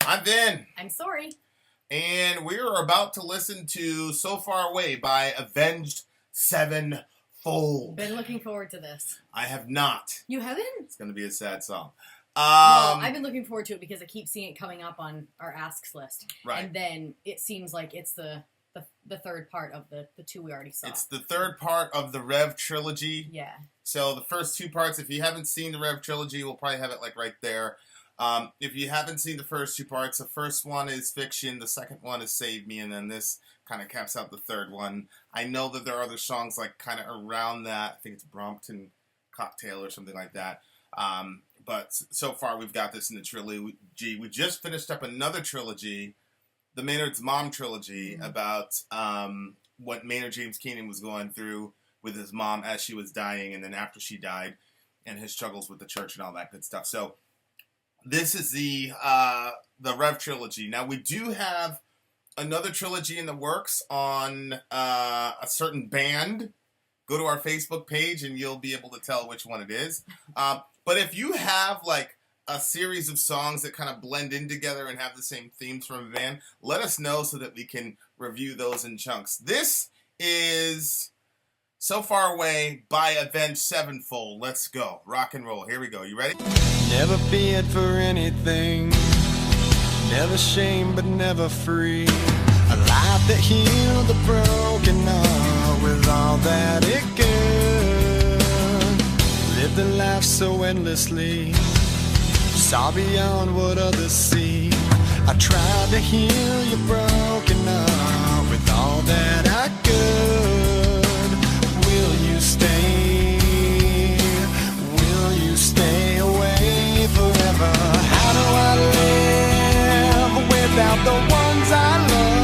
I'm Vin. I'm Sori. And we're about to listen to So Far Away by Avenged Sevenfold. Been looking forward to this. I have not. You haven't? It's going to be a sad song. Well, I've been looking forward to it because I keep seeing it coming up on our asks list. Right. And then it seems like it's the third part of the two we already saw. It's the third part of the Rev Trilogy. Yeah. So the first two parts, if you haven't seen the Rev Trilogy, we'll probably have it like right there. If you haven't seen the first two parts, the first one is Fiction, the second one is Save Me, and then this kind of caps out the third one. I know that there are other songs like kind of around that. I think it's Brompton Cocktail or something like that. But so far we've got this in the trilogy. We just finished up another trilogy, the Maynard's Mom trilogy, about what Maynard James Keenan was going through with his mom as she was dying and then after she died, and his struggles with the church and all that good stuff. So this is the Rev Trilogy. Now, we do have another trilogy in the works on a certain band. Go to our Facebook page and you'll be able to tell which one it is. But if you have like a series of songs that kind of blend in together and have the same themes from a band, let us know so that we can review those in chunks. This is So Far Away by Avenged Sevenfold. Let's go. Rock and roll. Here we go. You ready? Never feared for anything, never shame but never free. A life that healed the broken heart with all that it could. Lived a life so endlessly, saw beyond what others see. I tried to heal your broken heart with all that I could. Will you stay? Will you stay away forever? How do I live without the ones I love?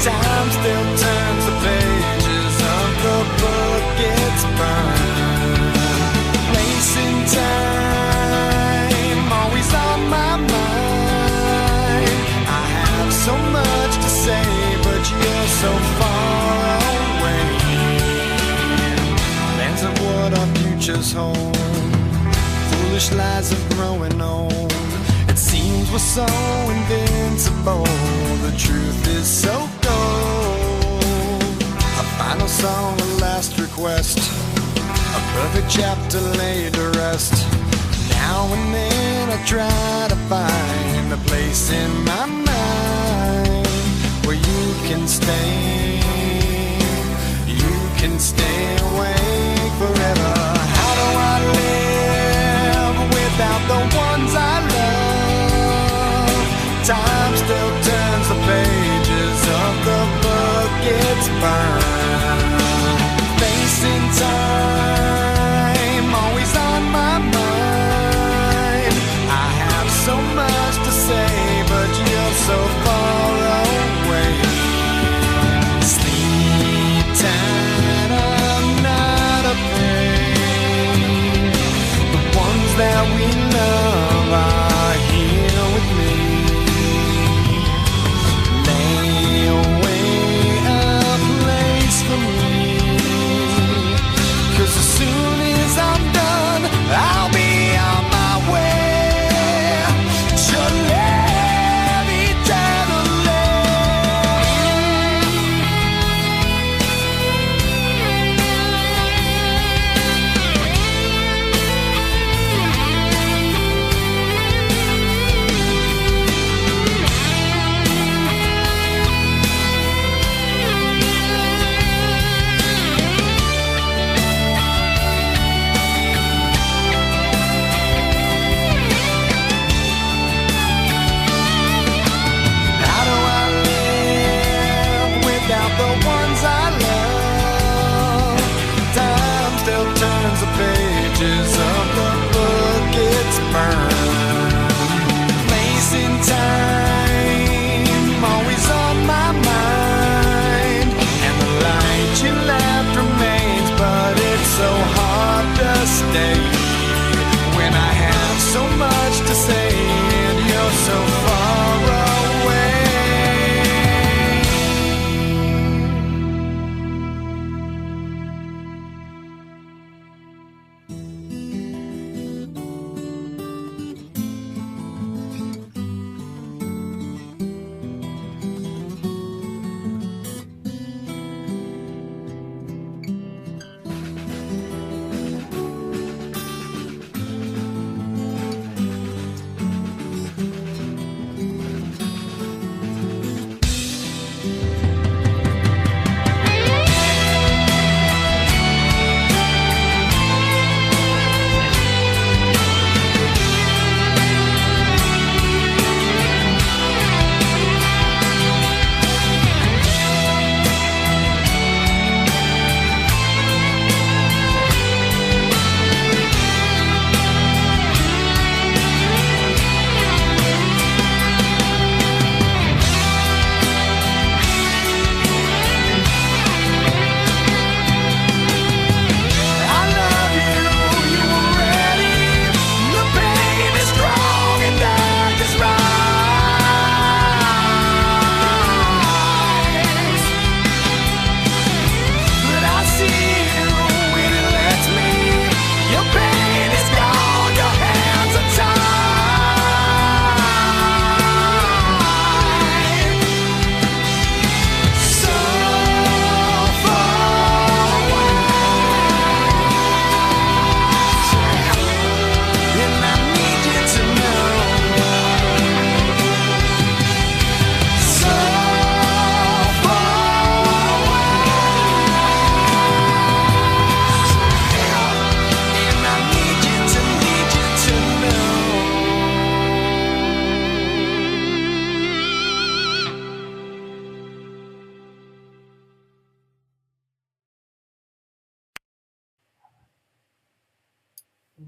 Time still turns the pages of the book it's burned. Place in time, always on my mind. I have so much to say, but you're so far away. Lands of what our futures hold, foolish lies of growing old. It seems we're so invincible, the truth is so cold. A final song, a last request, a perfect chapter laid to rest. Now and then I try to find a place in my mind where you can stay awake forever. How do I live without the ones I love? Time still turns the pages of the book it's burned. Facing time, always on my mind. I have so much to say, but you're so far away. Sleep tight.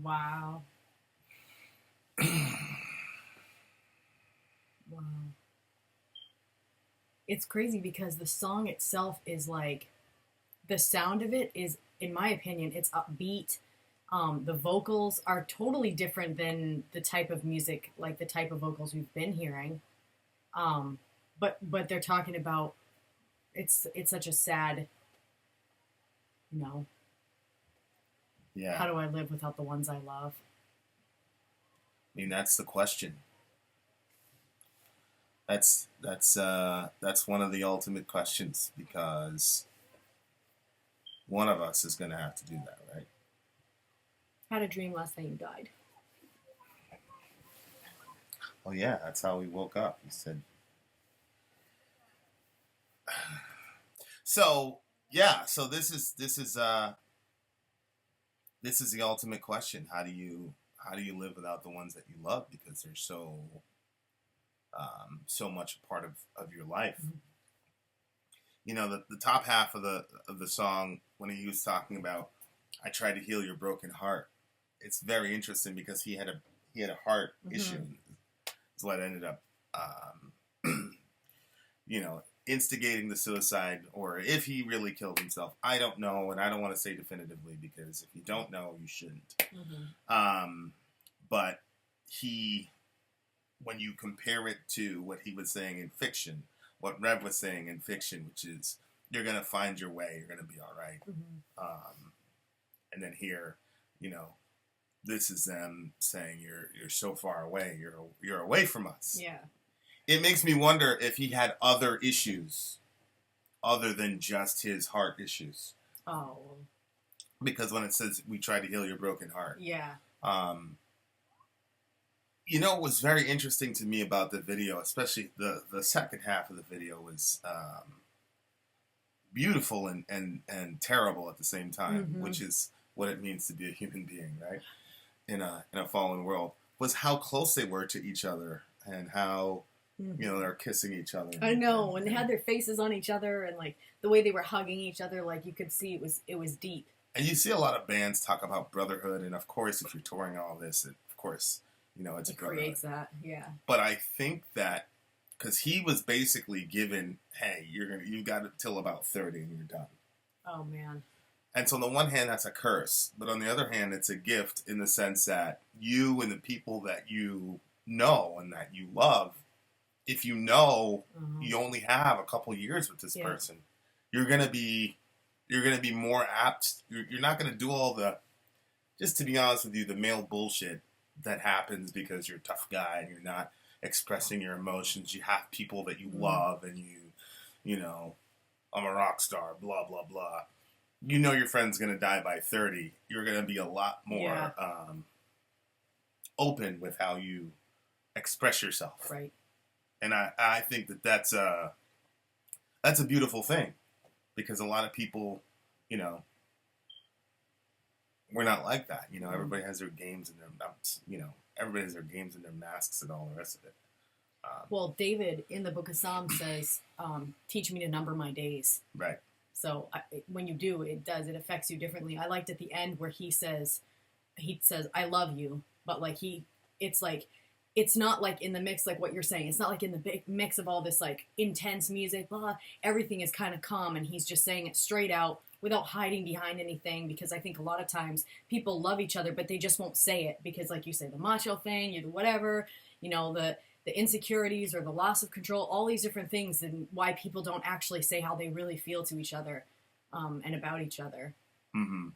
Wow. Wow. It's crazy because the song itself is like, the sound of it is, in my opinion, it's upbeat. The vocals are totally different than the type of music, like the type of vocals we've been hearing. But they're talking about, it's such a sad, you know, Yeah. how do I live without the ones I love? I mean, that's the question. That's one of the ultimate questions, because one of us is going to have to do that, right? I had a dream last night you died. Oh yeah, that's how we woke up. He said. So yeah, so this is the ultimate question. How do you live without the ones that you love, because they're so much a part of your life? Mm-hmm. You know, the top half of the song, when he was talking about, I tried to heal your broken heart. It's very interesting because he had a heart issue. Is what ended up, you know, instigating the suicide, or if he really killed himself. I don't know, and I don't want to say definitively, because if you don't know, you shouldn't. Mm-hmm. But when you compare it to what he was saying in fiction, what Rev was saying in fiction, which is, you're going to find your way, you're going to be all right. Mm-hmm. And then here, you know, this is them saying you're so far away, you're away from us. Yeah. It makes me wonder if he had other issues other than just his heart issues. Oh. Because when it says we try to heal your broken heart. Yeah. You know, what was very interesting to me about the video, especially the second half of the video, was beautiful and terrible at the same time, Mm-hmm. which is what it means to be a human being, right? In a fallen world, was how close they were to each other, and how, you know, they're kissing each other. I know, when they had their faces on each other, and like the way they were hugging each other, like you could see it was deep. And you see a lot of bands talk about brotherhood, and of course, if you're touring all this, of course, you know, it's a brotherhood. Creates that, yeah. But I think that because he was basically given, hey, you got it till about 30 and you're done. Oh man. And so on the one hand, that's a curse, but on the other hand, it's a gift in the sense that you and the people that you know and that you love, if you know you only have a couple years with this person, you're gonna be more apt. You're not gonna do all the, just to be honest with you, the male bullshit that happens because you're a tough guy and you're not expressing your emotions. You have people that you love, and you know, I'm a rock star, blah blah blah. You know your friend's going to die by 30. You're going to be a lot more open with how you express yourself. Right. And I think that's a beautiful thing, because a lot of people, you know, we're not like that. You know, everybody has their games and their, you know, everybody has their games and their masks and all the rest of it. Well, David in the Book of Psalms says, teach me to number my days. Right. So when you do, it affects you differently. I liked at the end where he says, I love you, but like it's like, it's not like in the mix, like what you're saying. It's not like in the big mix of all this like intense music, blah, everything is kind of calm, and he's just saying it straight out without hiding behind anything, because I think a lot of times people love each other, but they just won't say it because, like you say, the macho thing, you do whatever, you know, the insecurities or the loss of control, all these different things, and why people don't actually say how they really feel to each other and about each other. Mm-hmm.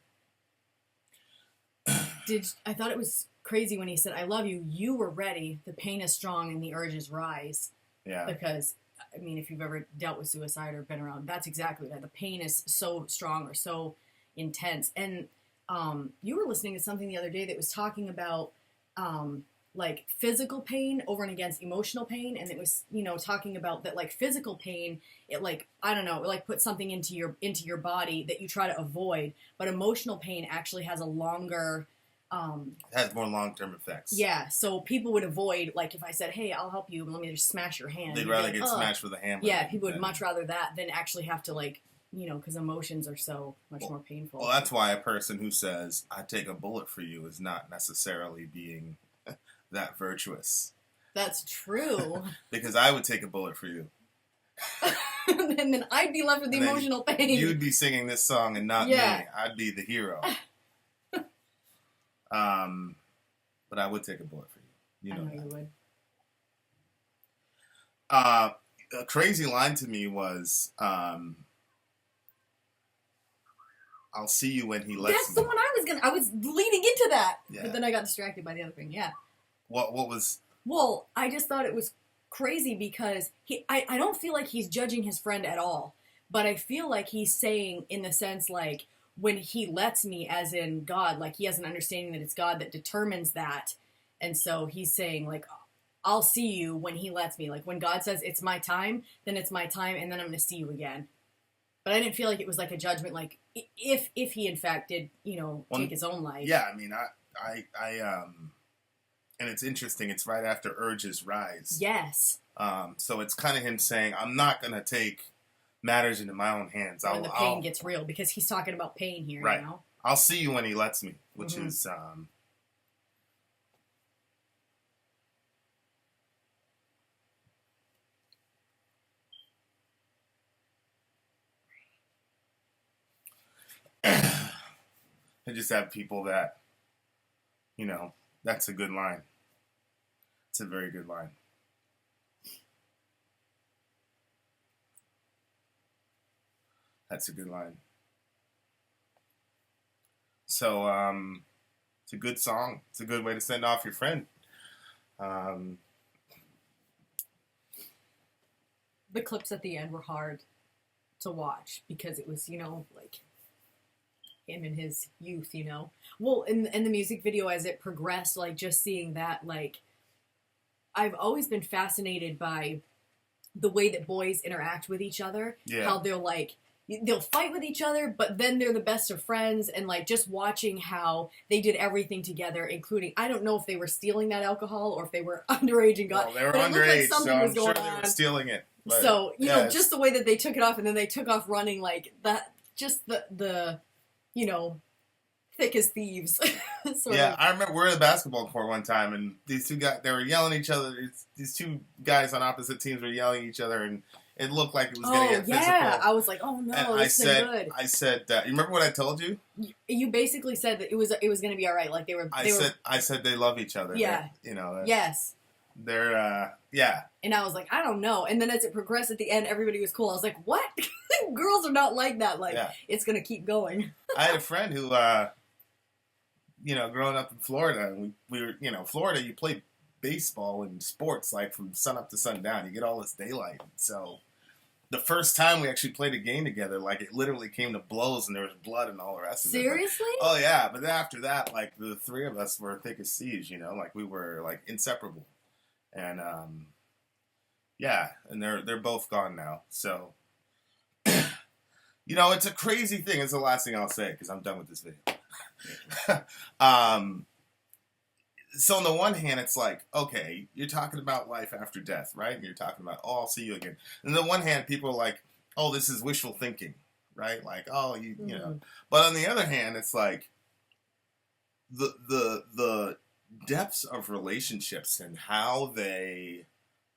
I thought it was crazy when he said, I love you, you were ready, the pain is strong and the urges rise. Yeah. Because, I mean, if you've ever dealt with suicide or been around, that's exactly that. The pain is so strong or so intense. And you were listening to something the other day that was talking about like physical pain over and against emotional pain, and it was, you know, talking about that, like physical pain, it like, I don't know, it like puts something into your body that you try to avoid, but emotional pain actually has a longer it has more long-term effects. Yeah, so people would avoid, like if I said, hey, I'll help you, let me just smash your hand. They'd rather get smashed with a hammer. Yeah, people would much rather that than actually have to like because emotions are so much more painful. Well, that's why a person who says, I take a bullet for you is not necessarily being that virtuous. That's true. Because I would take a bullet for you. And then I'd be left with the emotional pain. You'd be singing this song and not me. I'd be the hero. But I would take a bullet for you. I know you would. A crazy line to me was, I'll see you when he lets me. That's the one I was leading into that. Yeah. But then I got distracted by the other thing, yeah. What was... Well, I just thought it was crazy because I don't feel like he's judging his friend at all. But I feel like he's saying, in the sense, like, when he lets me, as in God, like, he has an understanding that it's God that determines that. And so he's saying, like, I'll see you when he lets me. Like, when God says it's my time, then it's my time, and then I'm going to see you again. But I didn't feel like it was like a judgment, like, if he in fact did, take his own life. Yeah, I mean, and it's interesting, it's right after Urge's rise. Yes. So it's kind of him saying, I'm not going to take matters into my own hands. When the pain gets real, because he's talking about pain here, right. I'll see you when he lets me, which mm-hmm. is... I just have people that, that's a good line. It's a very good line. That's a good line. So, it's a good song. It's a good way to send off your friend. The clips at the end were hard to watch because it was, like... him in his youth, Well, in the music video, as it progressed, like, just seeing that, like, I've always been fascinated by the way that boys interact with each other. Yeah. How they'll fight with each other, but then they're the best of friends, and, like, just watching how they did everything together, including, I don't know if they were stealing that alcohol or if they were underage and got... Well, they were but underage, like something so was I'm going sure they on. were stealing it. But, So, just the way that they took it off, and then they took off running, like, that, just the thick as thieves. Yeah, I remember we were at a basketball court one time, and these two guys, they were yelling at each other. These two guys on opposite teams were yelling at each other, and it looked like it was going to get physical. I was like, oh no, and this isn't good. I said, you remember what I told you? You basically said that it was going to be all right. Like I said they love each other. Yeah. Yes. They're, yeah. And I was like, I don't know. And then as it progressed at the end, everybody was cool. I was like, what? Girls are not like that. Like, It's going to keep going. I had a friend who, growing up in Florida, we were, Florida, you play baseball and sports, like, from sun up to sundown. You get all this daylight. So the first time we actually played a game together, like, it literally came to blows and there was blood and all the rest of it. Seriously? Oh, yeah. But then after that, like, the three of us were thick as thieves, like, we were, like, inseparable. And, and they're both gone now. So, it's a crazy thing. It's the last thing I'll say because I'm done with this video. So on the one hand, it's like, okay, you're talking about life after death, right? And you're talking about, oh, I'll see you again. And on the one hand, people are like, oh, this is wishful thinking, right? Like, oh, you know. But on the other hand, it's like the depths of relationships and how they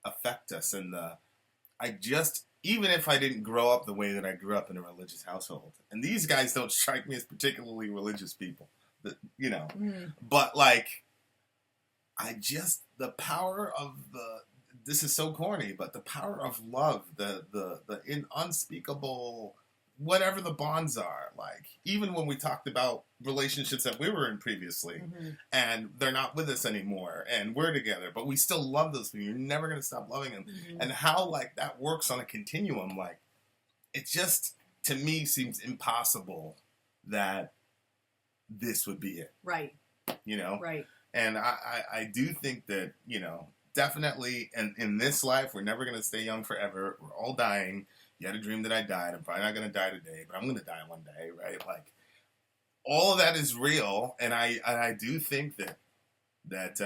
affect us, and even if I didn't grow up the way that I grew up in a religious household, and these guys don't strike me as particularly religious people, but like, the power of this is so corny, but the power of love, the unspeakable, whatever the bonds are, like, even when we talked about relationships that we were in previously, and they're not with us anymore, and we're together, but we still love those people. You're never going to stop loving them. And how, like, that works on a continuum, like, it just, to me, seems impossible that this would be it. Right. Right. And I do think that, definitely in this life, we're never going to stay young forever. We're all dying. You had a dream that I died. I'm probably not going to die today, but I'm going to die one day, right? Like, all of that is real, and I do think that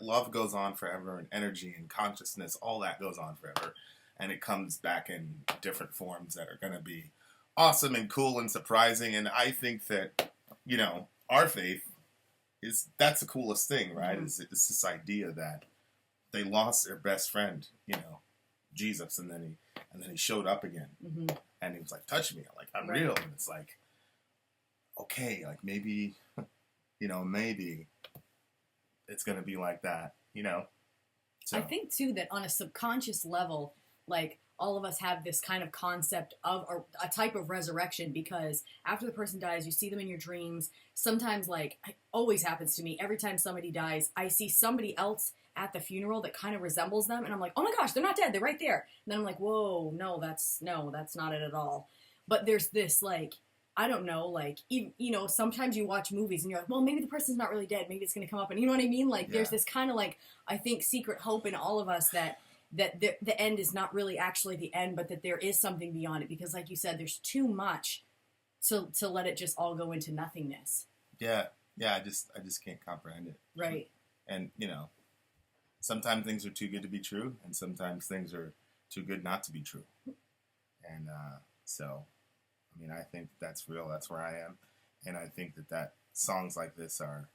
love goes on forever, and energy and consciousness, all that goes on forever. and it comes back in different forms that are going to be awesome and cool and surprising. And I think that, you know, our faith that's the coolest thing, right? Mm-hmm. It's this idea that they lost their best friend, you know, Jesus, and then he showed up again, Mm-hmm. and he was like, touch me, like I'm Right. real. And it's like, okay, like maybe, you know, maybe it's gonna be like that, you know. So. I think too that on a subconscious level, like all of us have this kind of concept of a type of resurrection, because after the person dies, you see them in your dreams. Sometimes, like, it always happens to me. Every time somebody dies, I see somebody else at the funeral that kind of resembles them, and I'm like, oh my gosh, they're not dead, they're right there. And then I'm like, whoa, no, that's not it at all. But there's this, like, I don't know, like, even, you know, sometimes you watch movies and you're like, well, maybe the person's not really dead, maybe it's gonna come up, and you know what I mean? Like, there's this kind of, like, I think secret hope in all of us that the end is not really actually the end, but that there is something beyond it, because like you said, there's too much to let it just all go into nothingness. Yeah, I just can't comprehend it. Right. And, you know, sometimes things are too good to be true, and sometimes things are too good not to be true. And so, I mean, I think that's real. That's where I am. And I think that songs like this are,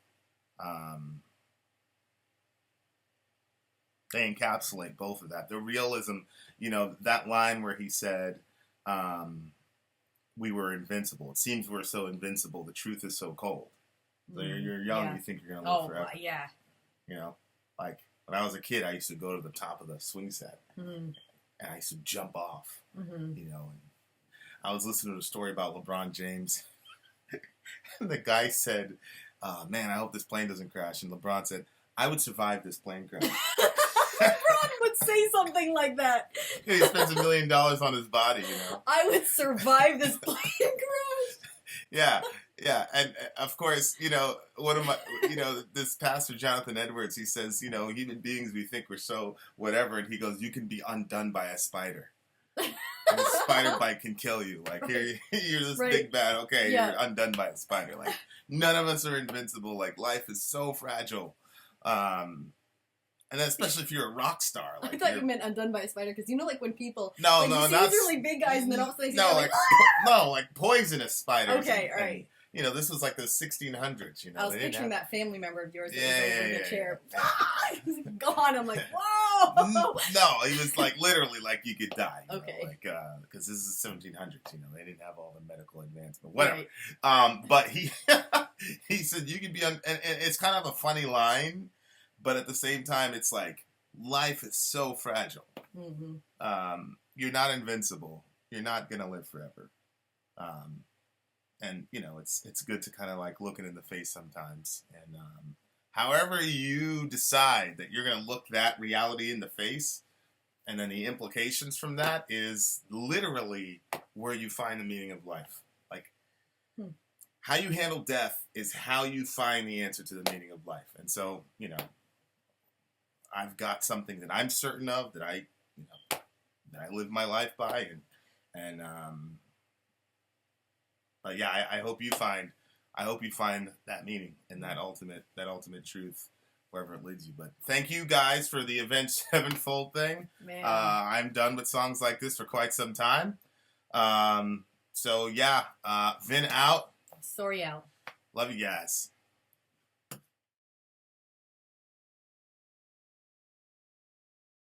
they encapsulate both of that. The realism, you know, that line where he said, we were invincible. It seems we're so invincible. The truth is so cold. So you're young, Yeah. you think you're going to live forever. Yeah. You know, like when I was a kid, I used to go to the top of the swing set, Mm-hmm. and I used to jump off, Mm-hmm. you know. And I was listening to a story about LeBron James, and the guy said, man, I hope this plane doesn't crash. And LeBron said, I would survive this plane crash. LeBron would say something like that. He spends $1 million on his body, you know. I would survive this plane crash. Yeah, and of course, you know, this pastor Jonathan Edwards, he says, you know, human beings, we think we're so whatever, and he goes, you can be undone by a spider. And a spider bite can kill you. Like, right. You're this big bad, okay, You're undone by a spider. Like, none of us are invincible. Like, life is so fragile. And then especially if you're a rock star. Like, I thought you meant undone by a spider, because you know, like when people you not see these really big guys, and then all of a sudden like poisonous spiders. Okay, all right. You know, this was like the 1600s. You know, I was picturing that family member of yours that was over the chair. He's gone. I'm like, whoa. No, he was like literally like you could die. Okay. Know, like because this is 1700s. You know, they didn't have all the medical advancement. Whatever. Right. But he he said you could be and it's kind of a funny line, but at the same time, it's like life is so fragile. Mm-hmm. You're not invincible. You're not gonna live forever. And, you know, it's good to kind of like look it in the face sometimes. And however you decide that you're going to look that reality in the face, and then the implications from that is literally where you find the meaning of life. Like, how you handle death is how you find the answer to the meaning of life. And so, you know, I've got something that I'm certain of that I live my life by. And but yeah, I hope you find that meaning and that ultimate truth wherever it leads you. But thank you guys for the Avenged Sevenfold thing. Man. I'm done with songs like this for quite some time. So yeah, Vin out. Sori out. Love you guys.